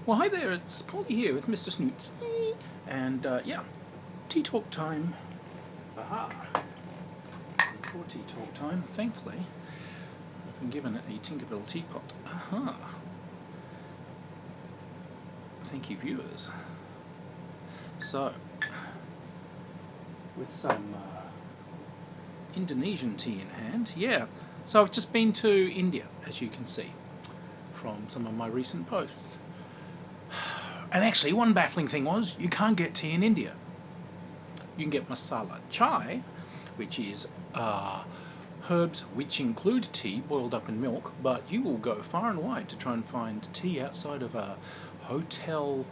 Well, hi there, it's Polly here with Mr. Snoots. And yeah, tea talk time. Aha! For tea talk time, thankfully, I've been given a Tinkerbell teapot. Aha! Thank you, viewers. So, with some Indonesian tea in hand, yeah. So I've just been to India, as you can see, from some of my recent posts. And actually, one baffling thing was, you can't get tea in India. You can get masala chai, which is herbs which include tea boiled up in milk, but you will go far and wide to try and find tea outside of a hotel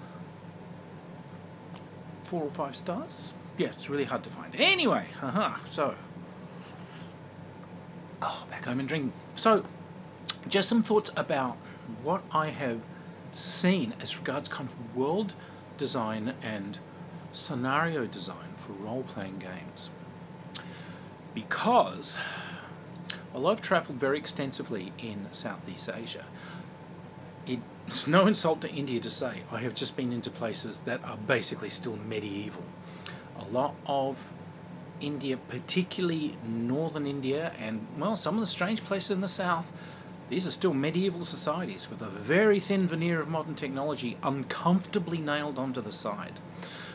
4 or 5 stars. Yeah, it's really hard to find. Anyway, so, back home and drinking. So, just some thoughts about what I have seen as regards kind of world design and scenario design for role-playing games. Because, while I've travelled very extensively in Southeast Asia, it's no insult to India to say I have just been into places that are basically still medieval. A lot of India, particularly northern India, and well, some of the strange places in the south, these are still medieval societies with a very thin veneer of modern technology uncomfortably nailed onto the side.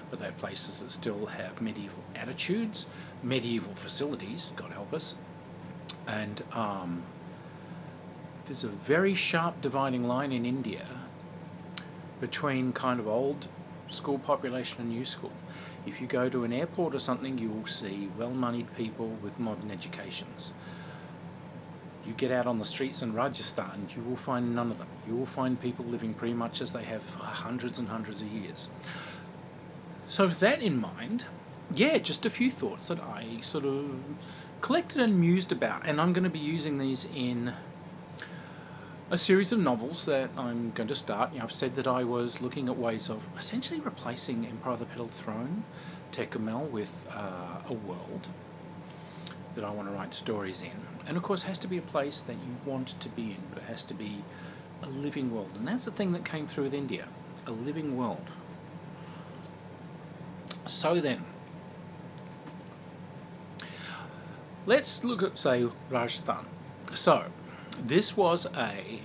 But they're places that still have medieval attitudes, medieval facilities, God help us, and there's a very sharp dividing line in India between kind of old school population and new school. If you go to an airport or something, you will see well-moneyed people with modern educations. You get out on the streets in Rajasthan and you will find none of them. You will find people living pretty much as they have hundreds and hundreds of years. So with that in mind, yeah, just a few thoughts that I sort of collected and mused about, and I'm going to be using these in a series of novels that I'm going to start. I've said that I was looking at ways of essentially replacing Empire of the Petal Throne, Tecumel, with a world that I want to write stories in. And of course it has to be a place that you want to be in, but it has to be a living world. And that's the thing that came through with India, a living world. So then, let's look at, say, Rajasthan. So, this was a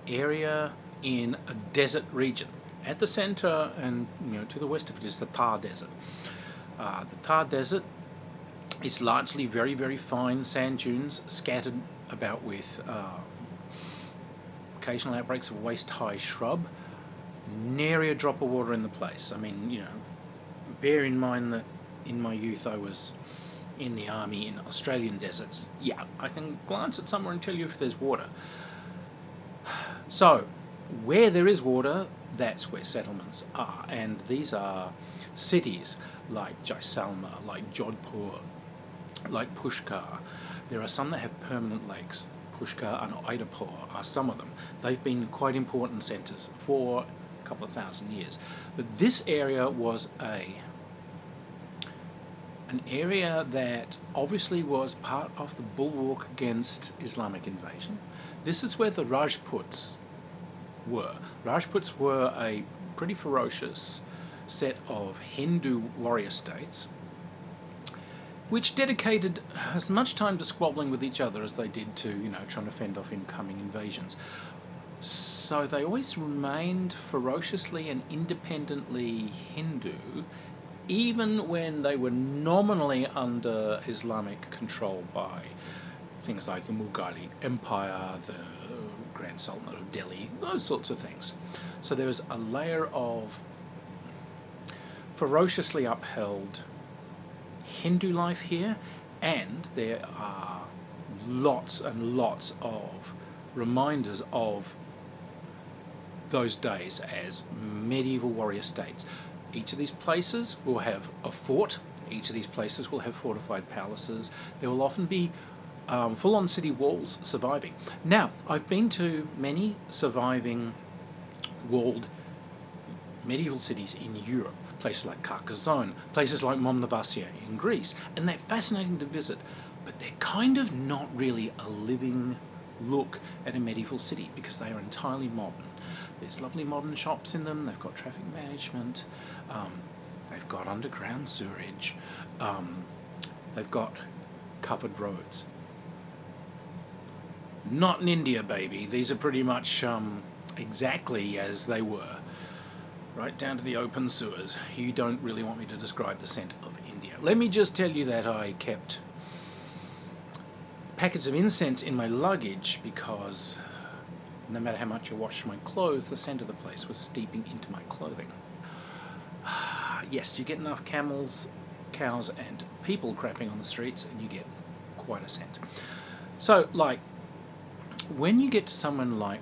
area in a desert region. At the centre and to the west of it is the Thar Desert. The Thar Desert is largely very, very fine sand dunes scattered about with occasional outbreaks of waist-high shrub. Nary a drop of water in the place. I mean, bear in mind that in my youth I was in the army in Australian deserts. Yeah, I can glance at somewhere and tell you if there's water. So, where there is water, that's where settlements are. And these are cities like Jaisalmer, like Jodhpur, like Pushkar. There are some that have permanent lakes. Pushkar and Udaipur are some of them. They've been quite important centres for a couple of thousand years. But this area was an area that obviously was part of the bulwark against Islamic invasion. This is where the Rajputs were. Rajputs were a pretty ferocious set of Hindu warrior states which dedicated as much time to squabbling with each other as they did to, trying to fend off incoming invasions. So they always remained ferociously and independently Hindu, even when they were nominally under Islamic control by things like the Mughal Empire, the Grand Sultanate of Delhi, those sorts of things. So there was a layer of ferociously upheld Hindu life here, and there are lots and lots of reminders of those days as medieval warrior states. Each of these places will have a fort. Each of these places will have fortified palaces. There will often be full-on city walls surviving. Now, I've been to many surviving walled medieval cities in Europe, places like Carcassonne, places like Momnavasia in Greece, and they're fascinating to visit, but they're kind of not really a living look at a medieval city because they are entirely modern. There's lovely modern shops in them. They've got traffic management. They've got underground sewerage. They've got covered roads. Not in India, baby. These are pretty much exactly as they were, right down to the open sewers. You don't really want me to describe the scent of India. Let me just tell you that I kept packets of incense in my luggage because no matter how much I washed my clothes, the scent of the place was steeping into my clothing. Yes, you get enough camels, cows and people crapping on the streets and you get quite a scent. So, like, when you get to somewhere like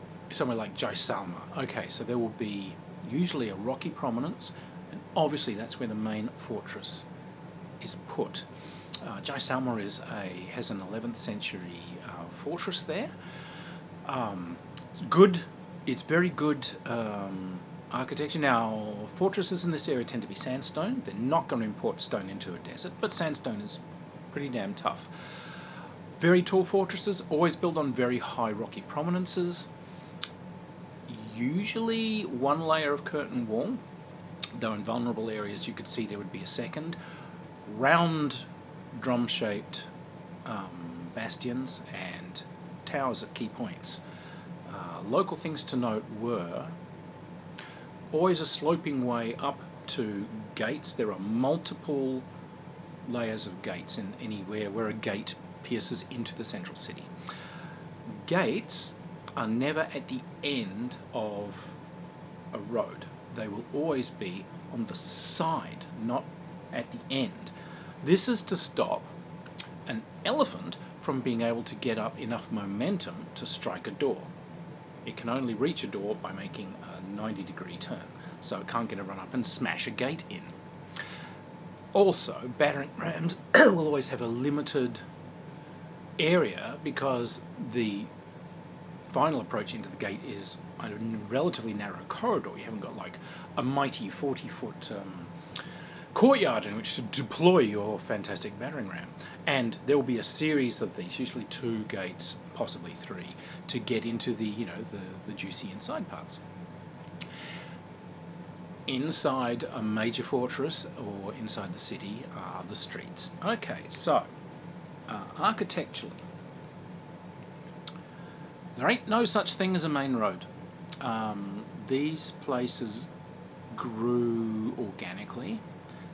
Jaisalmer, okay, so there will be usually a rocky prominence, and obviously that's where the main fortress is put. Jaisalmer has an 11th century fortress there. It's very good architecture. Now, fortresses in this area tend to be sandstone. They're not going to import stone into a desert, but sandstone is pretty damn tough. Very tall fortresses, always built on very high rocky prominences. Usually one layer of curtain wall, though in vulnerable areas you could see there would be a second. Round drum-shaped bastions and towers at key points. Local things to note were always a sloping way up to gates. There are multiple layers of gates in anywhere where a gate pierces into the central city. Gates are never at the end of a road. They will always be on the side, not at the end. This is to stop an elephant from being able to get up enough momentum to strike a door. It can only reach a door by making a 90-degree turn, so it can't get a run up and smash a gate in. Also, battering rams will always have a limited area because the final approach into the gate is a relatively narrow corridor. You haven't got like a mighty 40-foot courtyard in which to deploy your fantastic battering ram. And there will be a series of these, usually 2 gates, possibly 3, to get into the juicy inside parts. Inside a major fortress or inside the city are the streets. Okay, so architecturally, there ain't no such thing as a main road. These places grew organically.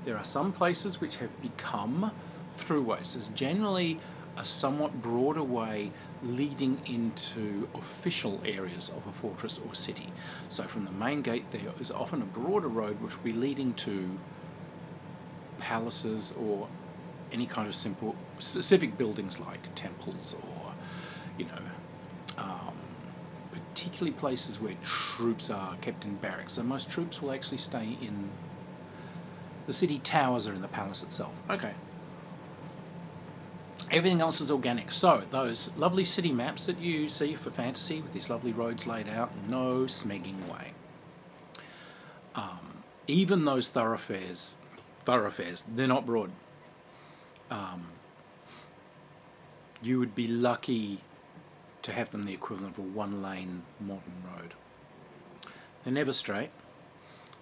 There are some places which have become throughways. There's generally a somewhat broader way leading into official areas of a fortress or city. So from the main gate there is often a broader road which will be leading to palaces or any kind of simple civic buildings like temples or, particularly places where troops are kept in barracks. So most troops will actually stay in the city towers or in the palace itself. Okay. Everything else is organic. So those lovely city maps that you see for fantasy with these lovely roads laid out, no smegging way. Even those thoroughfares, they're not broad. You would be lucky to have them the equivalent of a 1-lane modern road. They're never straight.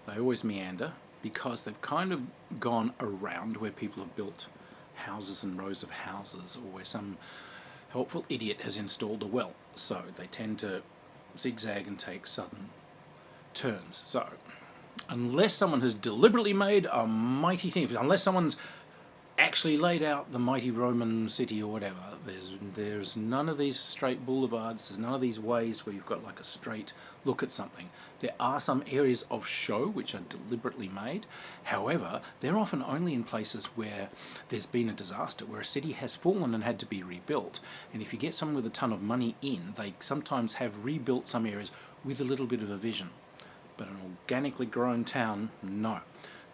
They always meander because they've kind of gone around where people have built houses and rows of houses, or where some helpful idiot has installed a well. So they tend to zigzag and take sudden turns. So unless someone has deliberately made a mighty thing, unless someone's actually laid out the mighty Roman city or whatever, there's none of these straight boulevards, there's none of these ways where you've got like a straight look at something. There are some areas of show which are deliberately made. However, they're often only in places where there's been a disaster, where a city has fallen and had to be rebuilt. And if you get someone with a ton of money in, they sometimes have rebuilt some areas with a little bit of a vision. But an organically grown town, no.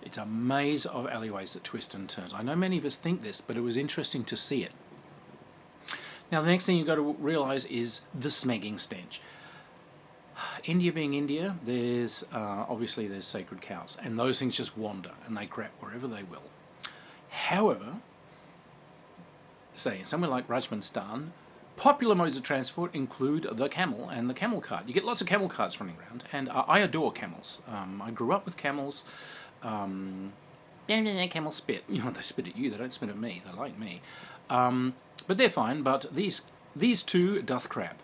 It's a maze of alleyways that twist and turns. I know many of us think this, but it was interesting to see it. Now, the next thing you've got to realise is the smegging stench. India being India, there's obviously there's sacred cows, and those things just wander and they crap wherever they will. However, say somewhere like Rajasthan, Popular modes of transport include the camel and the camel cart. You get lots of camel carts running around, and I adore camels. I grew up with camels. Camels spit. You know, they spit at you. They don't spit at me. They like me. But they're fine. But these two doth crap.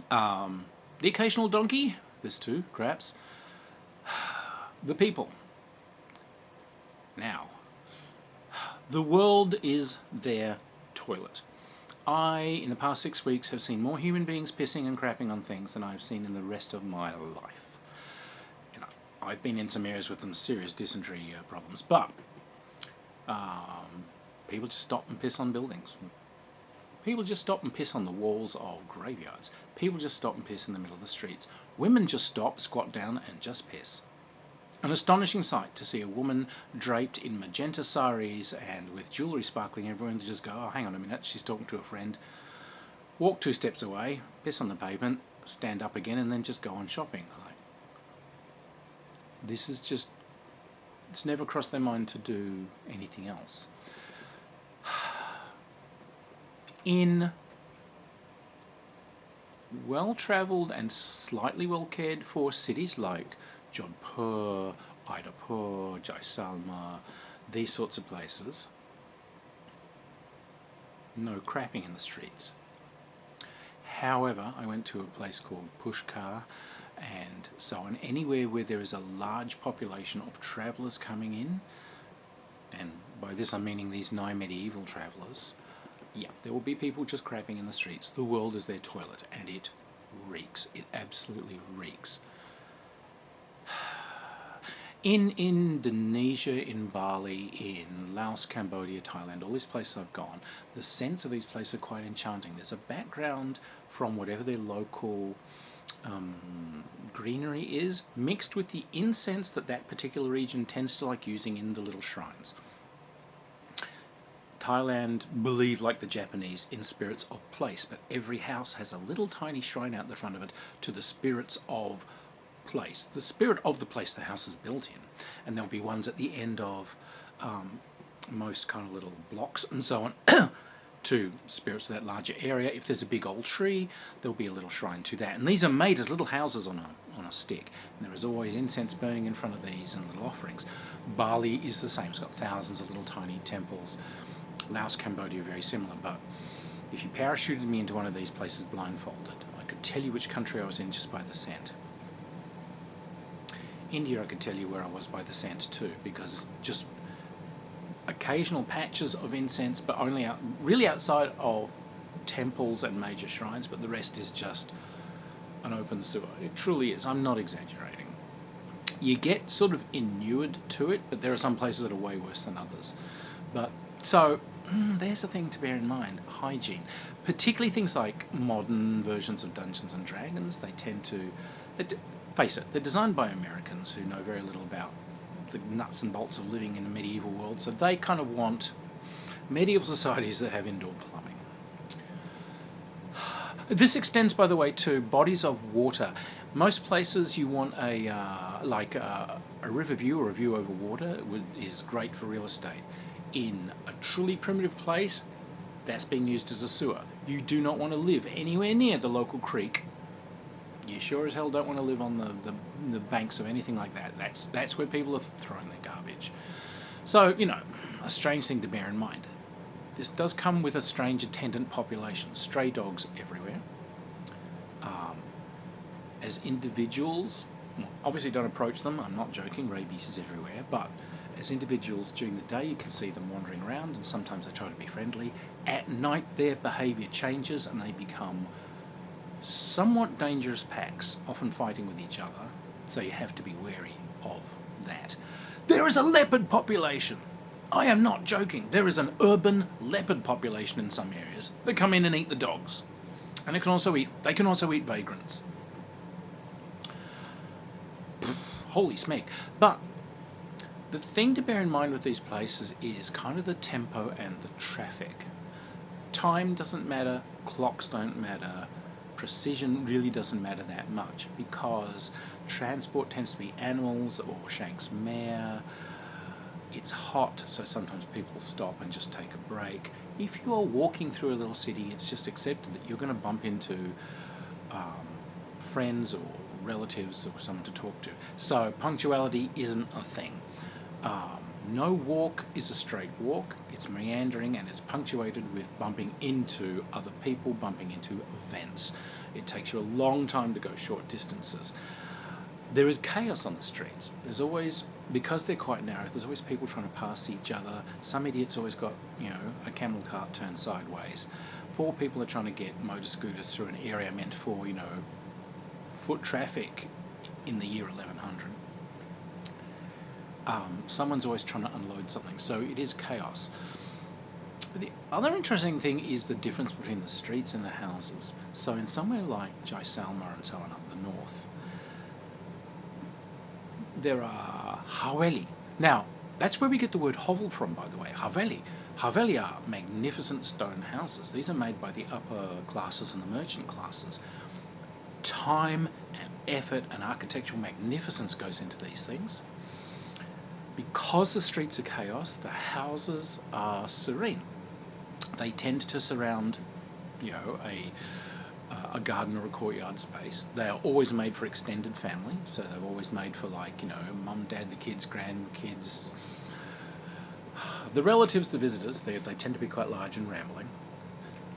The occasional donkey. There's two craps. The people. Now, the world is their toilet. In the past 6 weeks, have seen more human beings pissing and crapping on things than I've seen in the rest of my life. You know, I've been in some areas with some serious dysentery problems, but people just stop and piss on buildings. People just stop and piss on the walls of graveyards. People just stop and piss in the middle of the streets. Women just stop, squat down, and just piss. An astonishing sight to see a woman draped in magenta saris and with jewellery sparkling everywhere and just go, oh, hang on a minute, she's talking to a friend, walk 2 steps away, piss on the pavement, stand up again, and then just go on shopping. Like, this is just, it's never crossed their mind to do anything else. In well-travelled and slightly well-cared for cities like Jodhpur, Udaipur, Jaisalmer, these sorts of places, no crapping in the streets. However, I went to a place called Pushkar and so on, anywhere where there is a large population of travellers coming in, and by this I'm meaning these nigh medieval travellers, yeah, there will be people just crapping in the streets. The world is their toilet, and it reeks. It absolutely reeks. In Indonesia, in Bali, in Laos, Cambodia, Thailand, all these places I've gone, the scents of these places are quite enchanting. There's a background from whatever their local greenery is, mixed with the incense that particular region tends to like using in the little shrines. Thailand believe, like the Japanese, in spirits of place, but every house has a little tiny shrine out the front of it to the spirits of place, the spirit of the place the house is built in, and there'll be ones at the end of most kind of little blocks and so on to spirits of that larger area. If there's a big old tree, there'll be a little shrine to that, and these are made as little houses on a stick, and there is always incense burning in front of these and little offerings. Bali is the same. It's got thousands of little tiny temples. Laos, Cambodia, very similar, but if you parachuted me into one of these places blindfolded, I could tell you which country I was in just by the scent. India, I could tell you where I was by the scent too, because just occasional patches of incense, but only really outside of temples and major shrines, but the rest is just an open sewer. It truly is. I'm not exaggerating. You get sort of inured to it, but there are some places that are way worse than others. But so there's the thing to bear in mind: hygiene. Particularly things like modern versions of Dungeons and Dragons. They tend to, face it, they're designed by Americans who know very little about the nuts and bolts of living in a medieval world. So they kind of want medieval societies that have indoor plumbing. This extends, by the way, to bodies of water. Most places you want a river view or a view over water is great for real estate. In a truly primitive place, that's being used as a sewer. You do not want to live anywhere near the local creek. You sure as hell don't want to live on the banks of anything like that. That's where people are throwing their garbage. So, you know, a strange thing to bear in mind. This does come with a strange attendant population. Stray dogs everywhere. As individuals, obviously don't approach them. I'm not joking, rabies is everywhere. But as individuals during the day, you can see them wandering around, and sometimes they try to be friendly. At night, their behaviour changes and they become somewhat dangerous packs, often fighting with each other. So you have to be wary of that. There is a leopard population. I am not joking. There is an urban leopard population in some areas that come in and eat the dogs. And they can also eat vagrants. Holy smack. But the thing to bear in mind with these places is kind of the tempo and the traffic. Time doesn't matter, clocks don't matter, precision really doesn't matter that much, because transport tends to be animals or Shanks mare. It's hot, so sometimes people stop and just take a break. if you are walking through a little city, it's just accepted that you're going to bump into friends or relatives or someone to talk to. So punctuality isn't a thing. No walk is a straight walk. It's meandering and it's punctuated with bumping into other people, bumping into events. It takes you a long time to go short distances. There is chaos on the streets. There's always, because they're quite narrow, there's always people trying to pass each other. Some idiot's always got, a camel cart turned sideways. 4 people are trying to get motor scooters through an area meant for, foot traffic in the year 1100. Someone's always trying to unload something, so it is chaos. But the other interesting thing is the difference between the streets and the houses. So in somewhere like Jaisalmer and so on up the north, there are haveli. Now, that's where we get the word hovel from, by the way, haveli. Haveli are magnificent stone houses. These are made by the upper classes and the merchant classes. Time and effort and architectural magnificence goes into these things. Because the streets are chaos, the houses are serene. They tend to surround, a garden or a courtyard space. They are always made for extended family, so they're always made for mum, dad, the kids, grandkids, the relatives, the visitors. They tend to be quite large and rambling.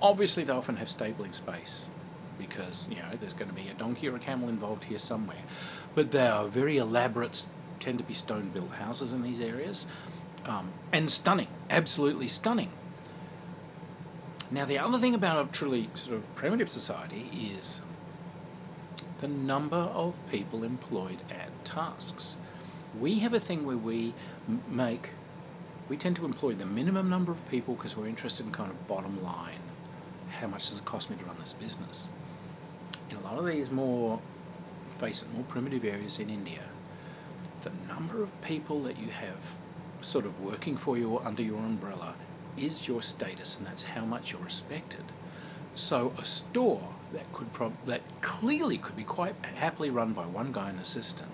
Obviously, they often have stabling space because there's going to be a donkey or a camel involved here somewhere. But they are very elaborate, tend to be stone-built houses in these areas, and stunning, absolutely stunning. Now, the other thing about a truly sort of primitive society is the number of people employed at tasks. We have a thing where we tend to employ the minimum number of people because we're interested in kind of bottom line. How much does it cost me to run this business? In a lot of these more primitive areas in India, the number of people that you have sort of working for you or under your umbrella is your status, and that's how much you're respected. So a store that clearly could be quite happily run by one guy and assistant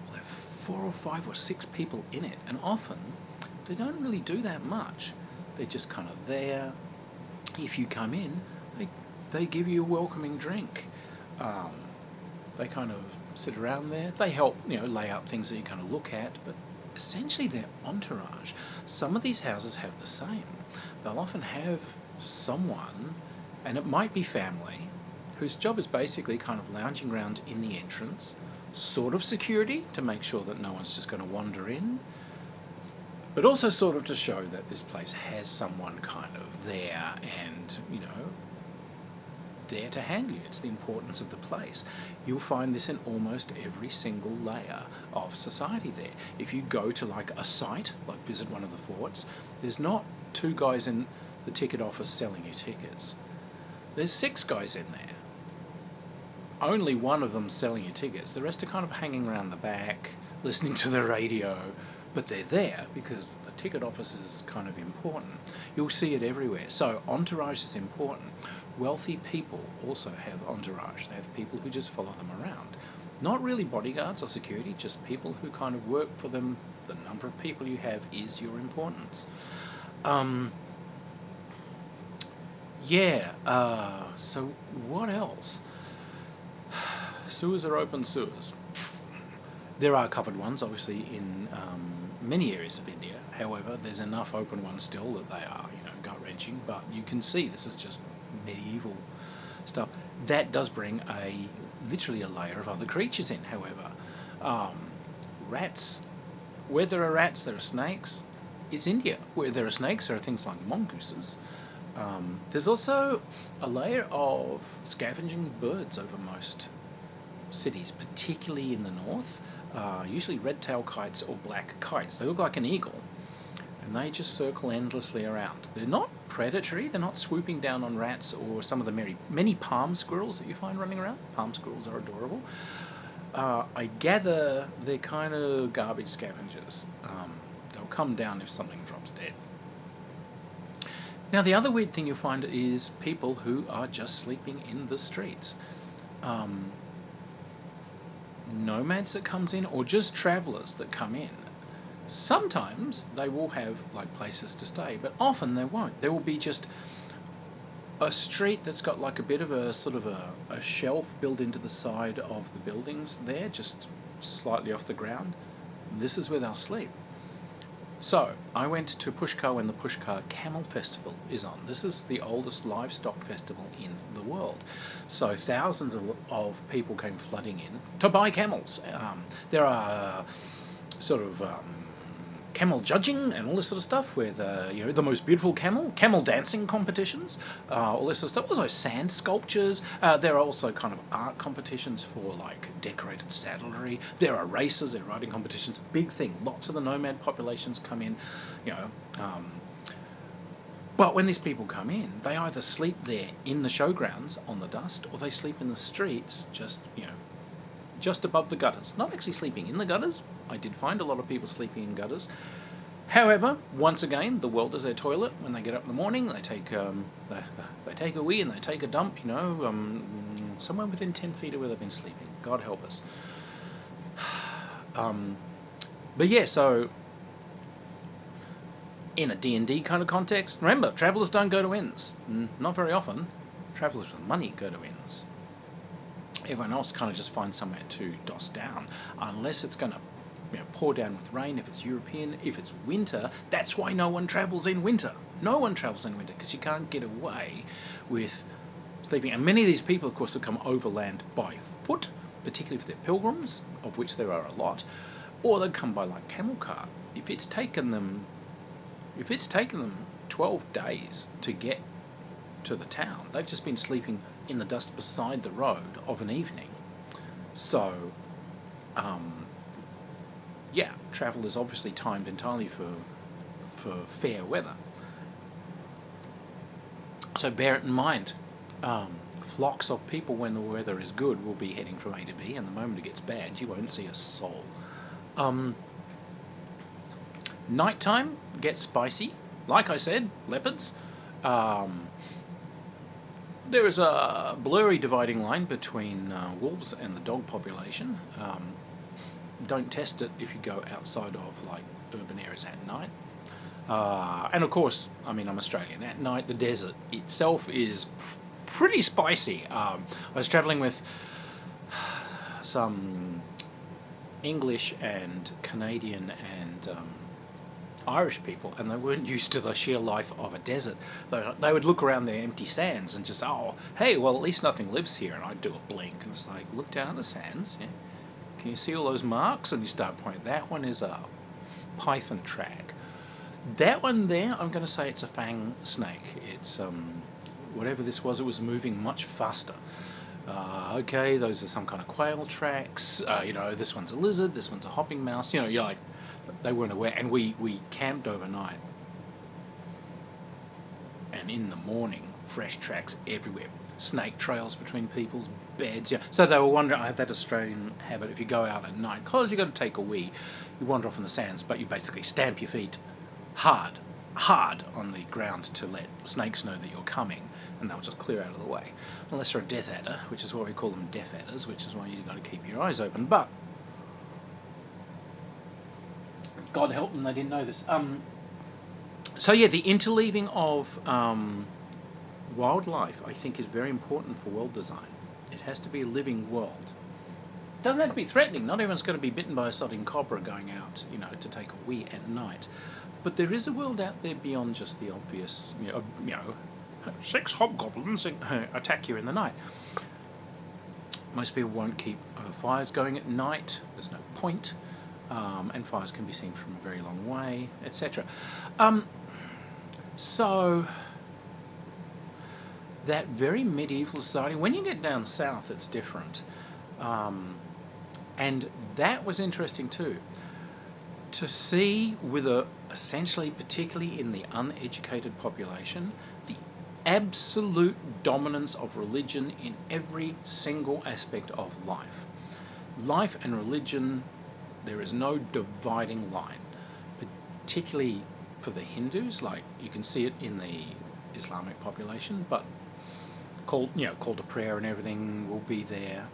will have 4 or 5 or 6 people in it, and often they don't really do that much. They're just kind of there. If you come in, they give you a welcoming drink. They kind of sit around there. They help, lay out things that you kind of look at, but essentially their entourage. Some of these houses have the same. They'll often have someone, and it might be family, whose job is basically kind of lounging around in the entrance, sort of security to make sure that no one's just going to wander in, but also sort of to show that this place has someone kind of there and, there to handle you. It's the importance of the place. You'll find this in almost every single layer of society there. If you go to a site, visit one of the forts, there's not 2 guys in the ticket office selling you tickets. There's 6 guys in there. Only one of them selling you tickets. The rest are kind of hanging around the back, listening to the radio, but they're there because the ticket office is kind of important. You'll see it everywhere. So entourage is important. Wealthy people also have entourage. They have people who just follow them around. Not really bodyguards or security, just people who kind of work for them. The number of people you have is your importance. So what else? Sewers are open sewers. There are covered ones, obviously, in many areas of India. However, there's enough open ones still that they are, gut-wrenching. But you can see this is just medieval stuff. That does bring literally a layer of other creatures in, however. Rats. Where there are rats, there are snakes. It's India. Where there are snakes, there are things like mongooses. There's also a layer of scavenging birds over most cities, particularly in the north. Usually red-tailed kites or black kites. They look like an eagle, and they just circle endlessly around. They're not predatory. They're not swooping down on rats or some of the many palm squirrels that you find running around. Palm squirrels are adorable. I gather they're kind of garbage scavengers. They'll come down if something drops dead. Now, the other weird thing you'll find is people who are just sleeping in the streets. Nomads that comes in, or just travellers that come in. Sometimes they will have like places to stay, but often they won't. There will be just a street that's got like a bit of a sort of a shelf built into the side of the buildings there, just slightly off the ground. This is where they'll sleep. So I went to Pushkar when the Pushkar Camel Festival is on. This is the oldest livestock festival in the world. So thousands of people came flooding in to buy camels. There are sort of camel judging and all this sort of stuff, where the most beautiful camel dancing competitions, all this sort of stuff. Also sand sculptures. There are also kind of art competitions for like decorated saddlery. There are races, there are riding competitions. Big thing. Lots of the nomad populations come in, But when these people come in, they either sleep there in the showgrounds on the dust, or they sleep in the streets, just above the gutters. Not actually sleeping in the gutters. I did find a lot of people sleeping in gutters. However, once again, the world is their toilet. When they get up in the morning, they take they take a wee and they take a dump. Somewhere within 10 feet of where they've been sleeping. God help us. But yeah, so in a D&D kind of context, remember, travellers don't go to inns. Not very often. Travellers with money go to inns. Everyone else kind of just finds somewhere to doss down, unless it's going to pour down with rain. If it's European, if it's winter, that's why no one travels in winter. No one travels in winter, because you can't get away with sleeping. And many of these people, of course, have come overland by foot, particularly if they're pilgrims, of which there are a lot, or they come by like camel car. If it's taken them 12 days to get to the town, they've just been sleeping in the dust beside the road of an evening. So, travel is obviously timed entirely for fair weather. So bear it in mind. Flocks of people, when the weather is good, will be heading from A to B, and the moment it gets bad, you won't see a soul. Nighttime gets spicy. Like I said, leopards. There is a blurry dividing line between wolves and the dog population. Don't test it if you go outside of like urban areas at night. And of course, I'm Australian. At night, the desert itself is pretty spicy. I was travelling with some English and Canadian and Irish people, and they weren't used to the sheer life of a desert. They would look around their empty sands and just, hey, well, at least nothing lives here. And I'd do a blink, and it's like, look down at the sands. Yeah. Can you see all those marks? And you start pointing. That one is a python track. That one there, I'm going to say it's a fang snake. It's whatever this was, it was moving much faster. Okay, those are some kind of quail tracks. This one's a lizard. This one's a hopping mouse. You're like, they weren't aware. And we camped overnight. And in the morning, fresh tracks everywhere. Snake trails between people's beds. Yeah. So they were wondering, I have that Australian habit, if you go out at night, because you've got to take a wee, you wander off in the sands, but you basically stamp your feet hard on the ground to let snakes know that you're coming, and they'll just clear out of the way. Unless they're a death adder, which is why we call them deaf adders, which is why you've got to keep your eyes open. But God help them, they didn't know this. So yeah, the interleaving of wildlife, I think, is very important for world design. It has to be a living world. It doesn't have to be threatening. Not everyone's going to be bitten by a sodding cobra going out, to take a wee at night. But there is a world out there beyond just the obvious, 6 hobgoblins attack you in the night. Most people won't keep fires going at night. There's no point. And fires can be seen from a very long way, etc. So that very medieval society, when you get down south, it's different. And that was interesting too, to see essentially, particularly in the uneducated population, the absolute dominance of religion in every single aspect of life. Life and religion, there is no dividing line, particularly for the Hindus. Like, you can see it in the Islamic population, but call to prayer and everything will be there.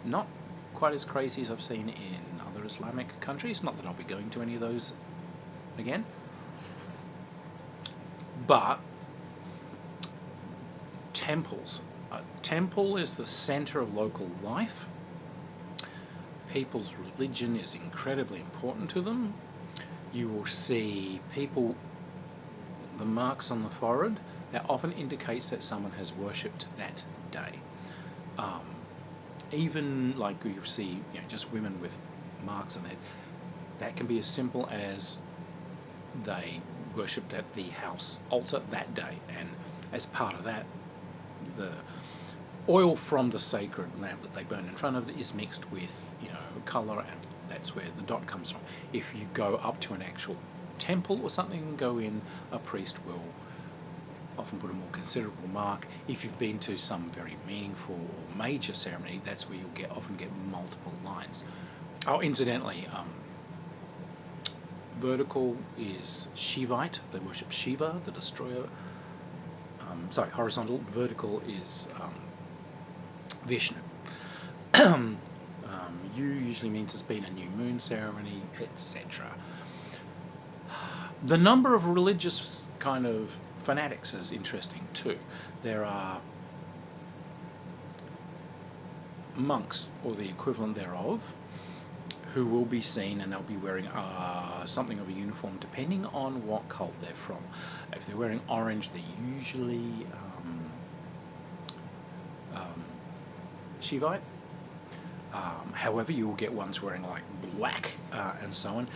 Not quite as crazy as I've seen in other Islamic countries. Not that I'll be going to any of those again. But temples. A temple is the center of local life. People's religion is incredibly important to them. You will see people, the marks on the forehead, that often indicates that someone has worshipped that day. Even like you'll see, just women with marks on their head. That can be as simple as they worshipped at the house altar that day, and as part of that, the oil from the sacred lamp that they burn in front of it is mixed with, colour, and that's where the dot comes from. If you go up to an actual temple or something and go in, a priest will often put a more considerable mark. If you've been to some very meaningful or major ceremony, that's where you'll often get multiple lines. Oh, incidentally, vertical is Shivite. They worship Shiva, the destroyer. Horizontal. Vertical is Vishnu. U usually means it's been a new moon ceremony, etc. The number of religious kind of fanatics is interesting too. There are monks, or the equivalent thereof, who will be seen and they'll be wearing something of a uniform depending on what cult they're from. If they're wearing orange, they're usually Shivite. However, you'll get ones wearing like black and so on.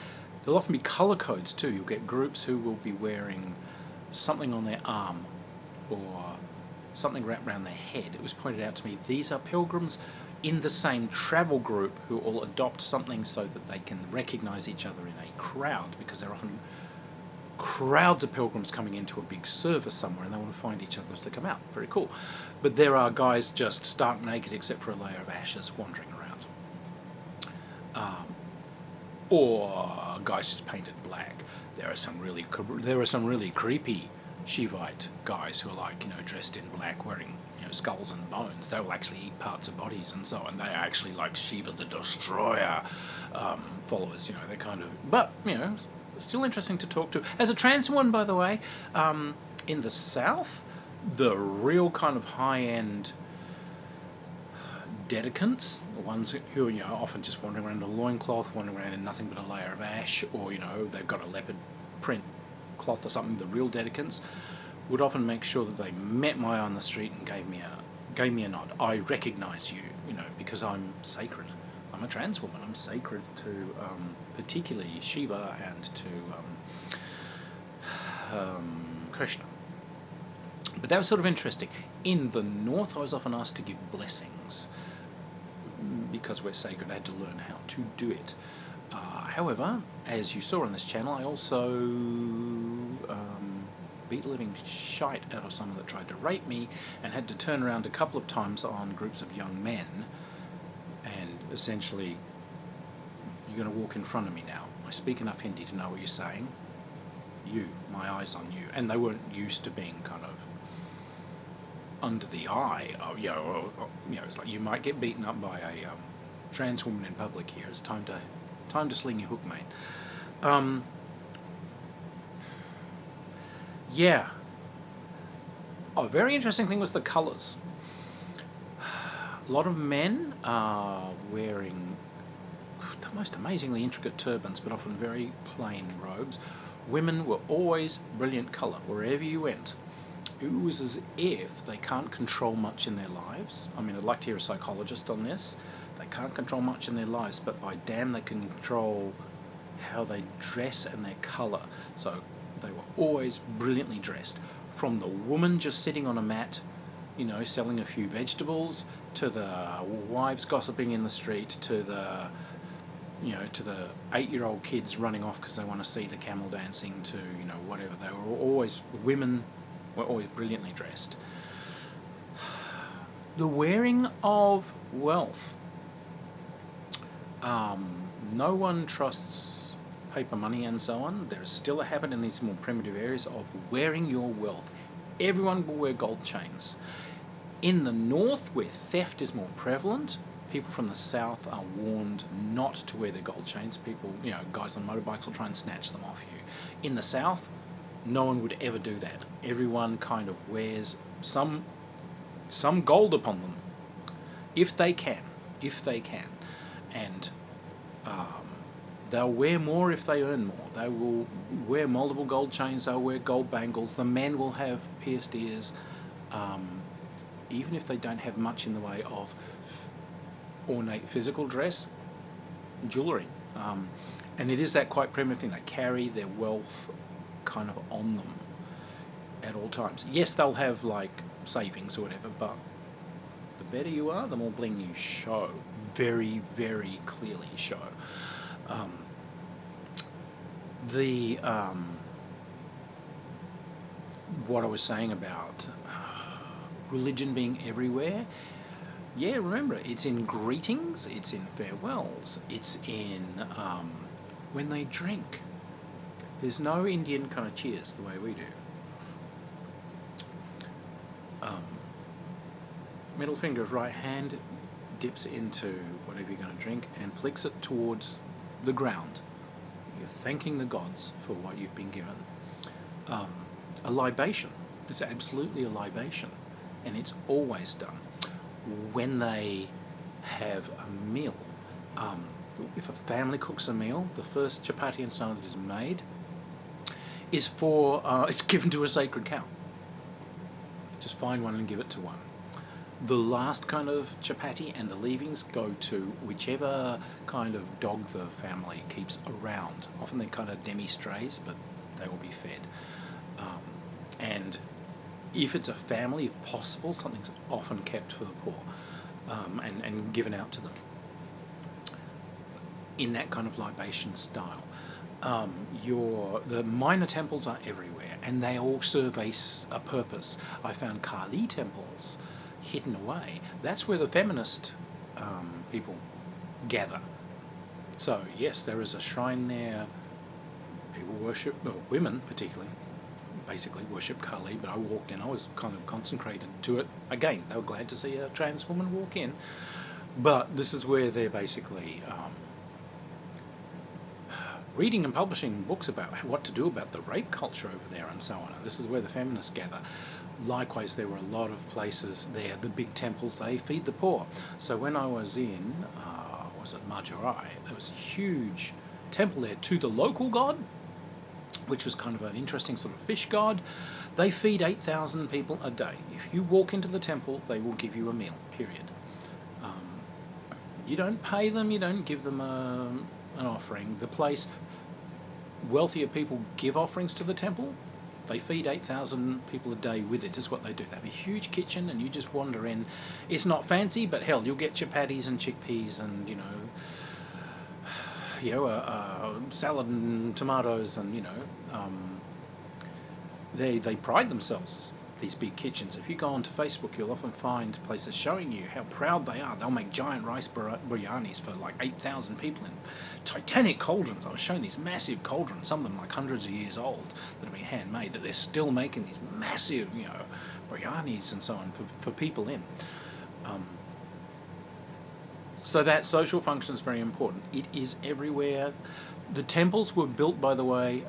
There'll often be colour codes too. You'll get groups who will be wearing something on their arm or something wrapped around their head. It was pointed out to me, these are pilgrims in the same travel group who all adopt something so that they can recognise each other in a crowd, because they're often crowds of pilgrims coming into a big service somewhere and they want to find each other as they come out. Very cool. But there are guys just stark naked except for a layer of ashes wandering around. Or guys just painted black. There are some really creepy Shivite guys who are like, dressed in black, wearing, skulls and bones. They will actually eat parts of bodies and so on. They are actually like Shiva the Destroyer followers. They're kind of, but still interesting to talk to. As a trans woman, by the way, in the South, the real kind of high-end dedicants, the ones who are often just wandering around in a loincloth, wandering around in nothing but a layer of ash, or they've got a leopard print cloth or something, the real dedicants would often make sure that they met my eye on the street and gave me a nod. I recognise you, because I'm sacred. I'm a trans woman. I'm sacred to particularly Shiva and to Krishna. But that was sort of interesting. In the North, I was often asked to give blessings. Because we're sacred, I had to learn how to do it. However, as you saw on this channel, I also beat the living shite out of someone that tried to rape me, and had to turn around a couple of times on groups of young men and essentially, you're going to walk in front of me now. I speak enough Hindi to know what you're saying. My eyes on you. And they weren't used to being kind of under the eye. It's like you might get beaten up by a trans woman in public here. It's time to sling your hook, mate. Yeah. A very interesting thing was the colours. A lot of men are wearing the most amazingly intricate turbans, but often very plain robes. Women were always brilliant colour wherever you went. It was as if they can't control much in their lives. I mean, I'd like to hear a psychologist on this. They can't control much in their lives, but by damn, they can control how they dress and their colour. So they were always brilliantly dressed. From the woman just sitting on a mat, selling a few vegetables, to the wives gossiping in the street, to the 8-year-old kids running off because they want to see the camel dancing, to, whatever. Women were always brilliantly dressed. The wearing of wealth. No one trusts paper money and so on. There is still a habit in these more primitive areas of wearing your wealth. Everyone will wear gold chains. In the North, where theft is more prevalent, people from the south are warned not to wear their gold chains. People, guys on motorbikes will try and snatch them off you. In the south, no one would ever do that. Everyone kind of wears some gold upon them, if they can, and they'll wear more if they earn more. They will wear multiple gold chains. They'll wear gold bangles. The men will have pierced ears, even if they don't have much in the way of ornate physical dress, jewellery. And it is that quite primitive thing. They carry their wealth kind of on them at all times. Yes, they'll have like savings or whatever, but the better you are, the more bling you show. Very, very clearly show. What I was saying about religion being everywhere, yeah, remember, it's in greetings, it's in farewells, it's in when they drink. There's no Indian kind of cheers the way we do. Middle finger of right hand dips into whatever you're going to drink and flicks it towards the ground. You're thanking the gods for what you've been given. A libation. It's absolutely a libation. And it's always done when they have a meal. If a family cooks a meal, the first chapati and salad that is made is it's given to a sacred cow. Just find one and give it to one. The last kind of chapati and the leavings go to whichever kind of dog the family keeps around. Often they're kind of demi-strays, but they will be fed. And if it's a family, if possible, something's often kept for the poor and given out to them in that kind of libation style. The minor temples are everywhere, and they all serve a purpose. I found Kali temples hidden away. That's where the feminist people gather. So yes, there is a shrine there. People worship, women particularly, basically worship Kali, but I walked in, I was kind of consecrated to it. Again, they were glad to see a trans woman walk in, but this is where they're basically reading and publishing books about what to do about the rape culture over there and so on. And this is where the feminists gather. Likewise, there were a lot of places there, the big temples, they feed the poor. So when I was in, was it Madurai, there was a huge temple there to the local god, which was kind of an interesting sort of fish god. They feed 8,000 people a day. If you walk into the temple, they will give you a meal, period. You don't pay them, you don't give them an offering. The place, wealthier people give offerings to the temple. They feed 8,000 people a day with it, is what they do. They have a huge kitchen and you just wander in. It's not fancy, but hell, you'll get chapatis and chickpeas and, salad and tomatoes and, they pride themselves, these big kitchens. If you go onto Facebook, you'll often find places showing you how proud they are. They'll make giant rice biryanis for like 8,000 people in titanic cauldrons. I was shown these massive cauldrons, some of them like hundreds of years old, that have been handmade, that they're still making these massive, biryanis and so on for people in. So that social function is very important. It is everywhere. The temples were built, by the way,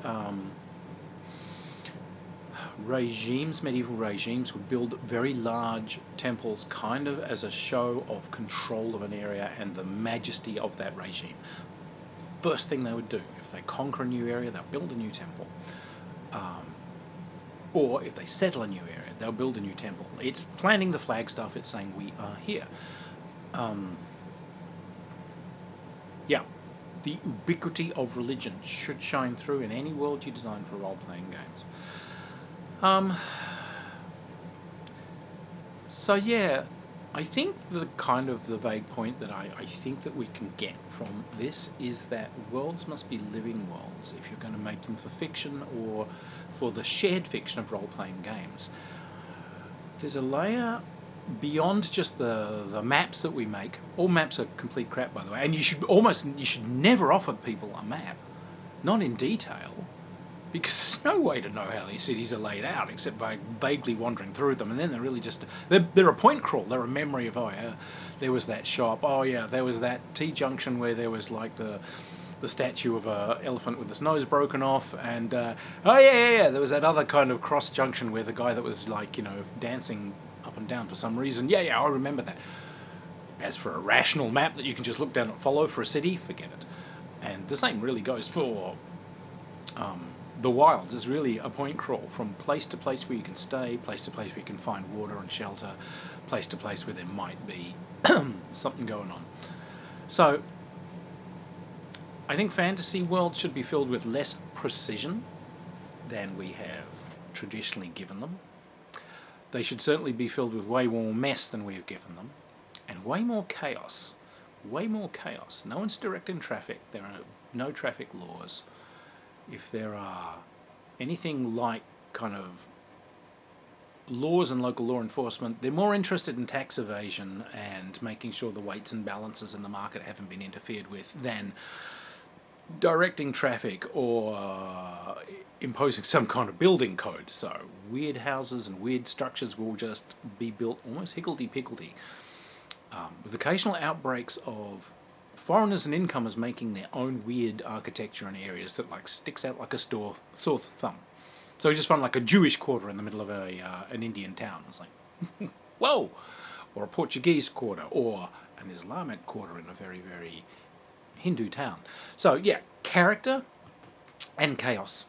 medieval regimes would build very large temples kind of as a show of control of an area and the majesty of that regime. First thing they would do, if they conquer a new area, they'll build a new temple. Or if they settle a new area, they'll build a new temple. It's planting the flag stuff, it's saying we are here. The ubiquity of religion should shine through in any world you design for role-playing games. I think the vague point that I think that we can get from this is that worlds must be living worlds if you're going to make them for fiction or for the shared fiction of role-playing games. There's a layer beyond just the maps that we make. All maps are complete crap, by the way, and you should never offer people a map, not in detail. because there's no way to know how these cities are laid out except by vaguely wandering through them, and then they're really just they're a point crawl. They're a memory of, oh yeah, there was that shop, oh yeah, there was that T-junction where there was like the statue of a elephant with its nose broken off, and oh yeah, there was that other kind of cross junction where the guy that was like, dancing up and down for some reason. Yeah, I remember that. As for a rational map that you can just look down and follow for a city, forget it. And the same really goes for the wilds. Is really a point crawl from place to place where you can stay, place to place where you can find water and shelter, place to place where there might be something going on. So I think fantasy worlds should be filled with less precision than we have traditionally given them. They should certainly be filled with way more mess than we have given them, and way more chaos. Way more chaos. No one's directing traffic. There are no traffic laws. If there are anything like kind of laws and local law enforcement, they're more interested in tax evasion and making sure the weights and balances in the market haven't been interfered with than directing traffic or imposing some kind of building code. So weird houses and weird structures will just be built almost higgledy-piggledy, with occasional outbreaks of foreigners and incomers making their own weird architecture in areas that like sticks out like a sore thumb. So we just found like a Jewish quarter in the middle of an Indian town. It's like, whoa! Or a Portuguese quarter, or an Islamic quarter in a very, very Hindu town. So yeah, character and chaos.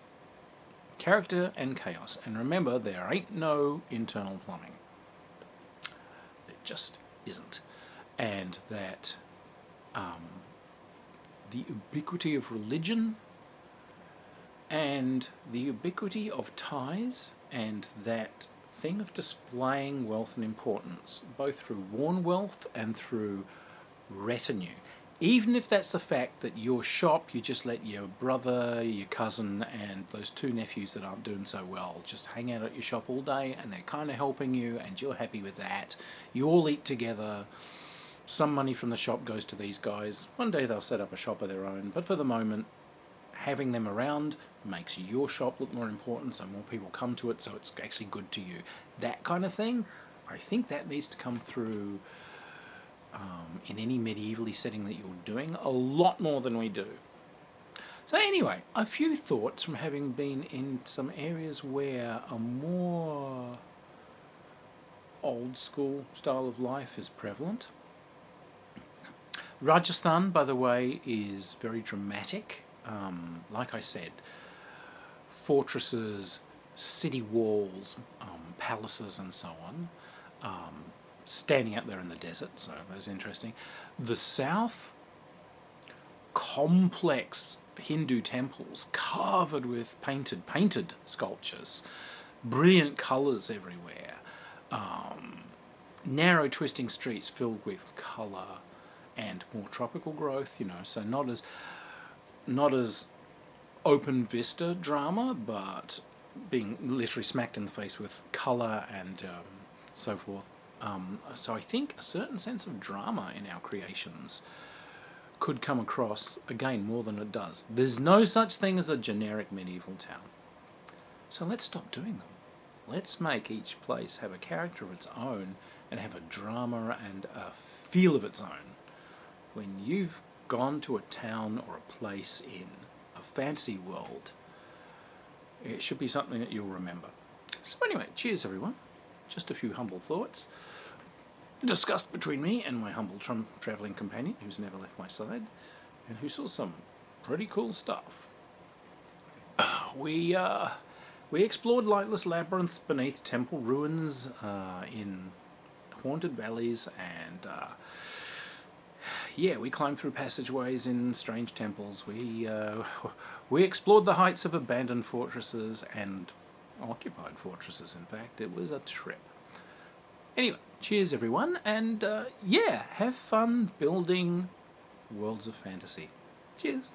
Character and chaos. And remember, there ain't no internal plumbing. There just isn't. And that the ubiquity of religion and the ubiquity of ties and that thing of displaying wealth and importance, both through worn wealth and through retinue. Even if that's the fact that your shop, you just let your brother, your cousin, and those two nephews that aren't doing so well just hang out at your shop all day, and they're kind of helping you, and you're happy with that. You all eat together. Some money from the shop goes to these guys. One day they'll set up a shop of their own, but for the moment, having them around makes your shop look more important, so more people come to it, so it's actually good to you. That kind of thing, I think that needs to come through in any medievally setting that you're doing a lot more than we do. So anyway, a few thoughts from having been in some areas where a more old school style of life is prevalent. Rajasthan, by the way, is very dramatic. Like I said, fortresses, city walls, palaces and so on. Standing out there in the desert, so that's interesting. The south, complex Hindu temples covered with painted sculptures, brilliant colours everywhere, narrow twisting streets filled with colour and more tropical growth, so not as open vista drama, but being literally smacked in the face with colour and so forth. So I think a certain sense of drama in our creations could come across, again, more than it does. There's no such thing as a generic medieval town. So let's stop doing them. Let's make each place have a character of its own and have a drama and a feel of its own. When you've gone to a town or a place in a fantasy world, it should be something that you'll remember. So anyway, cheers everyone. Just a few humble thoughts discussed between me and my humble travelling companion who's never left my side and who saw some pretty cool stuff. We explored lightless labyrinths beneath temple ruins in haunted valleys, and we climbed through passageways in strange temples. We explored the heights of abandoned fortresses and occupied fortresses, in fact. It was a trip. Anyway, cheers everyone, and have fun building worlds of fantasy. Cheers.